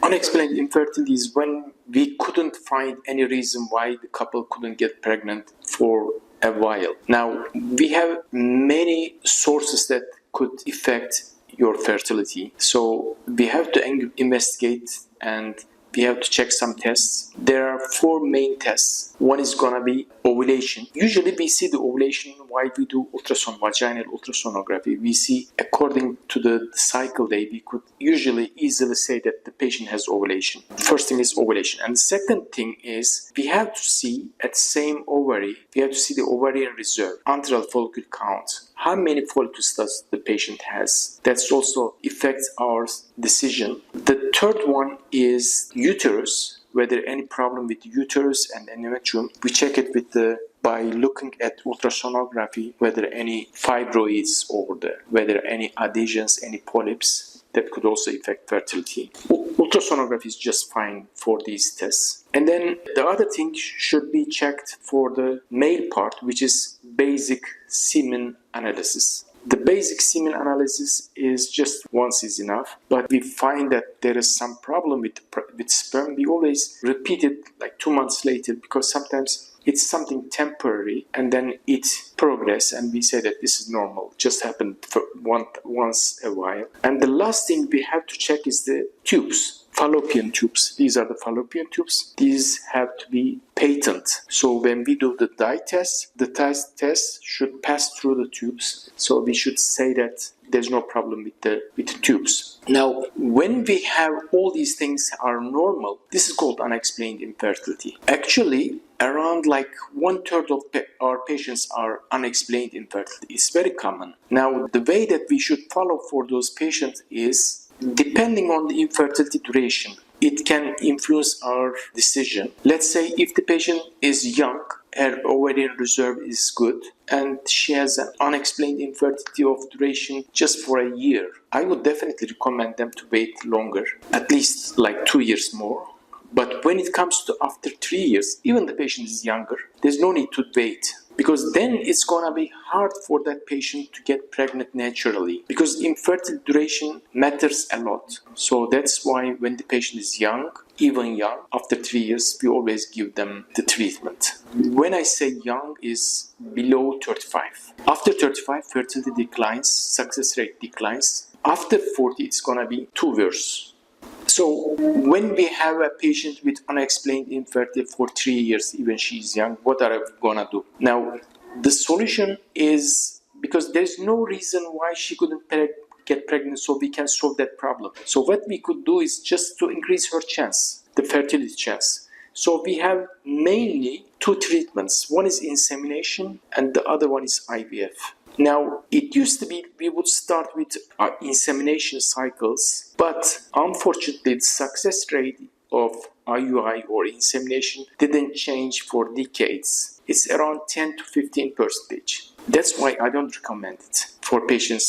Unexplained infertility is when we couldn't find any reason why the couple couldn't get pregnant for a while. Now, we have many sources that could affect your fertility. So we have to investigate and we have to check some tests. There are 4 main tests. One is gonna be ovulation. Usually we see the ovulation while we do vaginal ultrasonography. We see according to the cycle day, we could usually easily say that the patient has ovulation. First thing is ovulation. And the second thing is we have to see at same ovary, we have to see the ovarian reserve, antral follicle count. How many follicles does the patient has? That's also affects our decision. The third one is uterus, whether any problem with uterus and endometrium. We check it by looking at ultrasonography, whether any fibroids or whether any adhesions, any polyps. That could also affect fertility. Ultrasonography is just fine for these tests. And then the other thing should be checked for the male part, which is basic semen analysis. The basic semen analysis is just once is enough, but we find that there is some problem with sperm. We always repeat it like 2 months later because sometimes it's something temporary and then it progresses and we say that this is normal, just happened for once a while. And the last thing we have to check is the tubes, fallopian tubes. These are the fallopian tubes. These have to be patent. So when we do the dye test, the test should pass through the tubes. So we should say that there's no problem with the tubes. Now, when we have all these things are normal, this is called unexplained infertility. Actually, around like 1/3 of our patients are unexplained infertility. It's very common. Now, the way that we should follow for those patients is depending on the infertility duration. It can influence our decision. Let's say if the patient is young, her ovarian reserve is good, and she has an unexplained infertility of duration just for a year, I would definitely recommend them to wait longer, at least like 2 years more. But when it comes to after 3 years, even the patient is younger, there's no need to wait. Because then it's gonna be hard for that patient to get pregnant naturally. Because infertility duration matters a lot. So that's why when the patient is young, even young, after 3 years, we always give them the treatment. When I say young is below 35. After 35, fertility declines, success rate declines. After 40, it's gonna be too worse. So when we have a patient with unexplained infertility for 3 years, even she's young, what are we gonna do? Now, the solution is because there's no reason why she couldn't get pregnant, so we can solve that problem. So what we could do is just to increase her chance, the fertility chance. So we have mainly 2 treatments. One is insemination and the other one is IVF. Now, it used to be we would start with insemination cycles, but unfortunately the success rate of IUI or insemination didn't change for decades. It's around 10 to 15%. That's why I don't recommend it for patients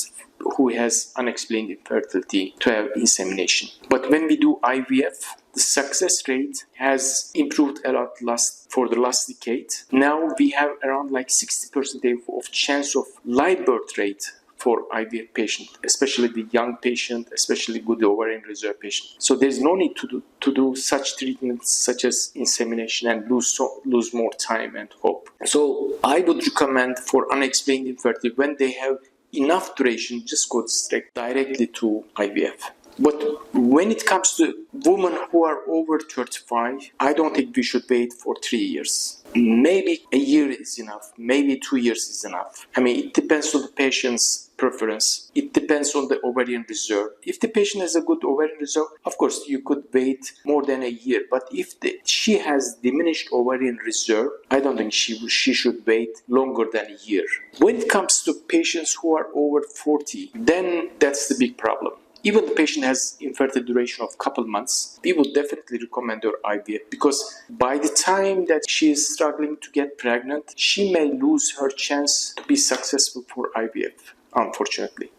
who has unexplained infertility to have insemination. But when we do IVF, the success rate has improved a lot for the last decade. Now we have around like 60% of chance of live birth rate for IVF patient, especially the young patient, especially good ovarian reserve patient. So there's no need to do such treatments such as insemination and lose more time and hope. So I would recommend for unexplained infertility, when they have enough duration, just go straight directly to IVF. But when it comes to women who are over 35, I don't think we should wait for 3 years. Maybe a year is enough. Maybe 2 years is enough. I mean, it depends on the patient's preference. It depends on the ovarian reserve. If the patient has a good ovarian reserve, of course, you could wait more than a year. But if she has diminished ovarian reserve, I don't think she should wait longer than a year. When it comes to patients who are over 40, then that's the big problem. Even the patient has infertility duration of couple months, we would definitely recommend her IVF because by the time that she is struggling to get pregnant, she may lose her chance to be successful for IVF, unfortunately.